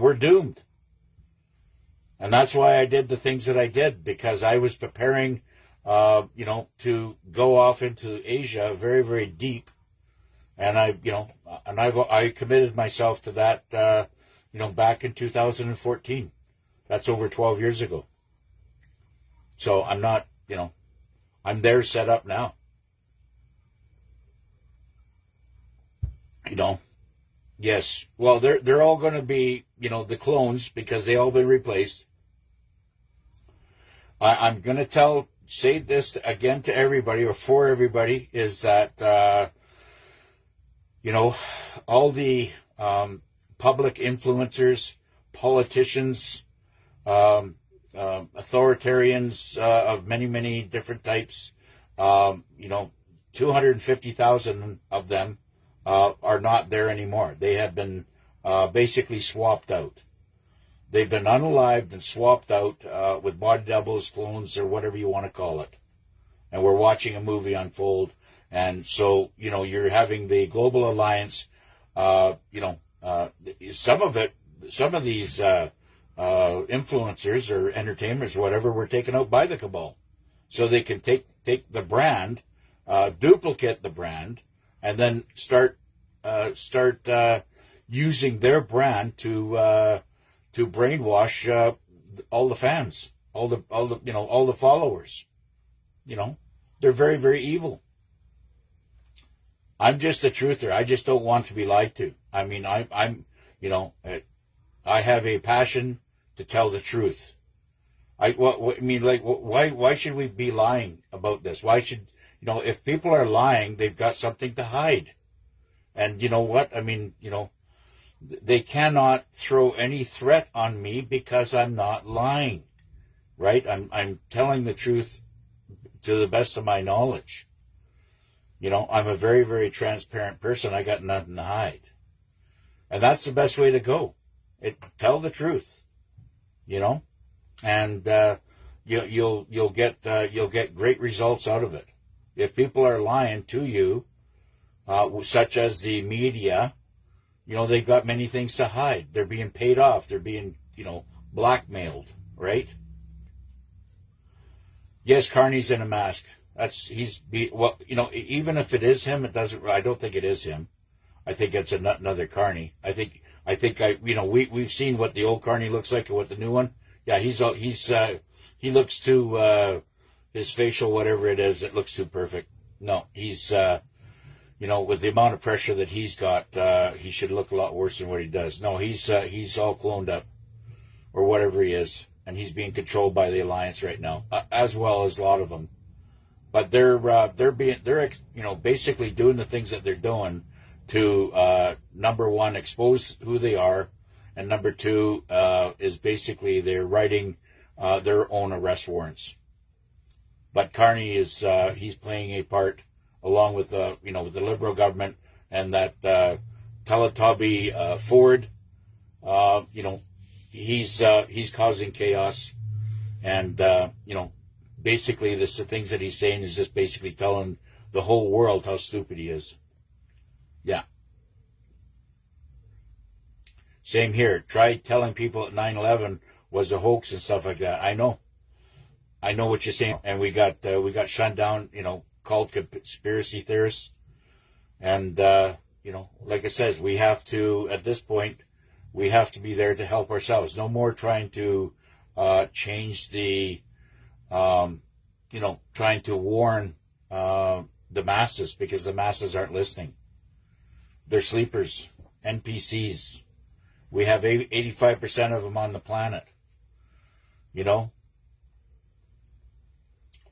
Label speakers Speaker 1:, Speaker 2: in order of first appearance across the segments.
Speaker 1: we're doomed. And that's why I did the things that I did, because I was preparing, to go off into Asia very, very deep. And I committed myself to that, back in 2014. That's over 12 years ago. So I'm not, I'm there set up now. Yes. Well, they're all going to be, the clones, because they all been replaced. I'm going to say this again to everybody, or for everybody, is that, all the public influencers, politicians, authoritarians of many, many different types, 250,000 of them are not there anymore. They have been basically swapped out. They've been unalived and swapped out with body doubles, clones, or whatever you want to call it. And we're watching a movie unfold. And so, you're having the Global Alliance, some of these influencers or entertainers or whatever were taken out by the cabal. So they can take the brand, duplicate the brand, and then start using their brand to brainwash all the fans, all the followers. They're very, very evil. I'm just a truther. I just don't want to be lied to. I mean, I have a passion to tell the truth. Why should we be lying about this? Why should, if people are lying, they've got something to hide. And you know what? I mean, they cannot throw any threat on me because I'm not lying, right? I'm telling the truth to the best of my knowledge. I'm a very, very transparent person. I got nothing to hide. And that's the best way to go. Tell the truth, and you'll get great results out of it. If people are lying to you, such as the media, they've got many things to hide. They're being paid off. They're being, blackmailed, right? Yes, Carney's in a mask. Even if it is him, I don't think it is him. I think it's another Carney. We've seen what the old Carney looks like and what the new one. Yeah, he looks too, his facial, whatever it is, it looks too perfect. No, he's, with the amount of pressure that he's got, he should look a lot worse than what he does. No, he's all cloned up, or whatever he is, and he's being controlled by the Alliance right now, as well as a lot of them. But they're basically doing the things that they're doing to, number one, expose who they are, and number two is basically they're writing their own arrest warrants. But Carney is he's playing a part along with with the Liberal government and that Teletobi Ford. He's causing chaos, and basically the things that he's saying is just basically telling the whole world how stupid he is. Yeah. Same here. Try telling people that 9/11 was a hoax and stuff like that. I know what you're saying, and we got shut down. Called conspiracy theorists, and like I said, we have to at this point we have to be there to help ourselves. No more trying to change the trying to warn the masses, because the masses aren't listening. They're sleepers, NPCs. We have 85% of them on the planet.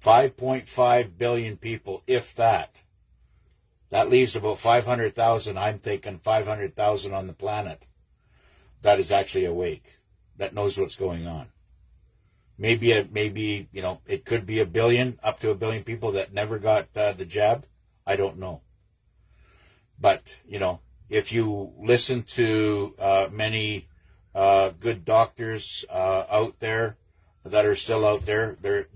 Speaker 1: 5.5 billion people, if that. That leaves about 500,000, I'm thinking 500,000 on the planet that is actually awake, that knows what's going on. Maybe it could be 1 billion, up to 1 billion people that never got the jab. I don't know. But, if you listen to many good doctors out there that are still out there, they're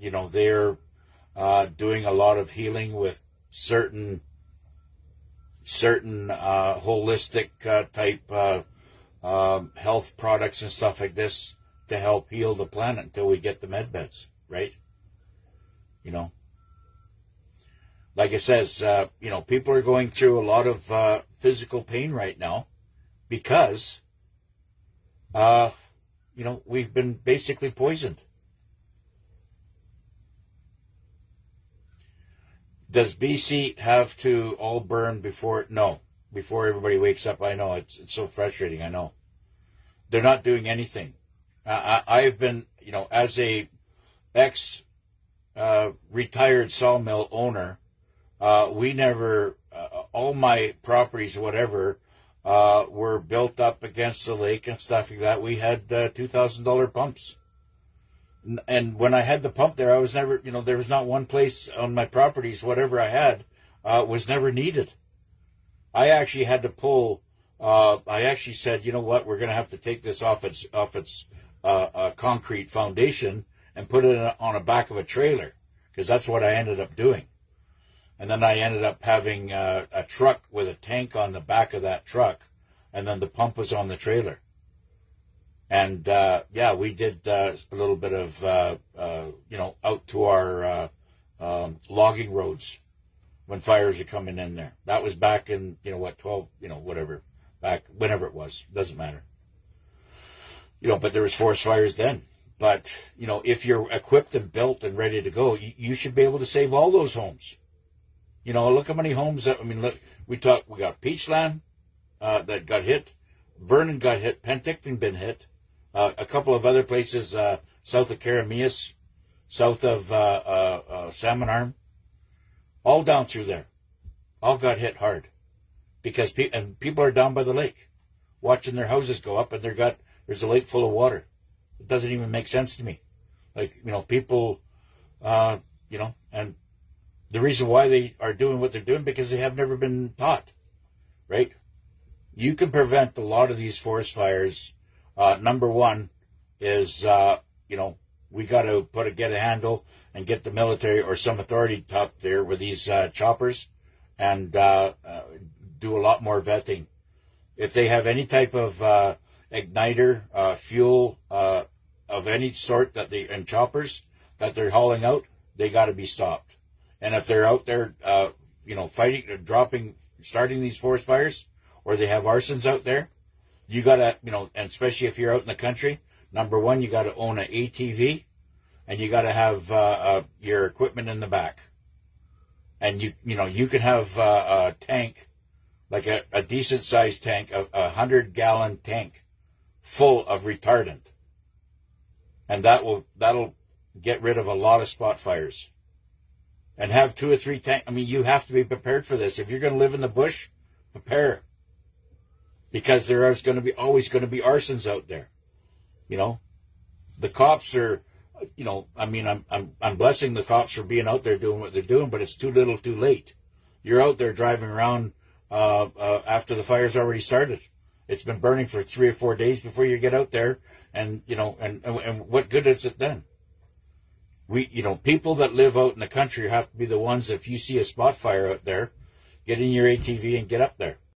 Speaker 1: doing a lot of healing with certain holistic type health products and stuff like this to help heal the planet until we get the med beds, right? Like it says, people are going through a lot of physical pain right now because, we've been basically poisoned. Does BC have to all burn before? No. Before everybody wakes up, I know. It's so frustrating, I know. They're not doing anything. I've been, as a ex-retired sawmill owner, we never, all my properties, whatever, were built up against the lake and stuff like that. We had $2,000 pumps. And when I had the pump there, I was never, there was not one place on my properties, whatever I had, was never needed. I actually had to pull, I actually said, you know what, we're going to have to take this off its concrete foundation and put it on the back of a trailer, because that's what I ended up doing. And then I ended up having a truck with a tank on the back of that truck, and then the pump was on the trailer. And, we did a little bit of, out to our logging roads when fires are coming in there. That was back in, 12, whatever, back whenever it was. Doesn't matter. But there was forest fires then. But, if you're equipped and built and ready to go, you should be able to save all those homes. Look how many homes look, we got Peachland that got hit. Vernon got hit. Penticton been hit. A couple of other places south of Karamias, south of Salmon Arm, all down through there, all got hit hard because people are down by the lake, watching their houses go up, and there's a lake full of water. It doesn't even make sense to me. People, and the reason why they are doing what they're doing because they have never been taught, right? You can prevent a lot of these forest fires. Number one is, we got to get a handle and get the military or some authority up there with these choppers and do a lot more vetting. If they have any type of igniter, fuel of any sort and choppers that they're hauling out, they got to be stopped. And if they're out there, fighting, starting these forest fires, or they have arsons out there, you got to, and especially if you're out in the country, number one, you got to own an ATV, and you got to have your equipment in the back. And you can have a tank, like a decent sized tank, a 100-gallon tank full of retardant. And that'll get rid of a lot of spot fires. And have 2 or 3 tanks. You have to be prepared for this. If you're going to live in the bush, prepare. Because there is always going to be arsons out there. The cops are, I'm blessing the cops for being out there doing what they're doing, but it's too little too late. You're out there driving around after the fire's already started. It's been burning for 3 or 4 days before you get out there, and what good is it then? People that live out in the country have to be the ones, if you see a spot fire out there, get in your ATV and get up there.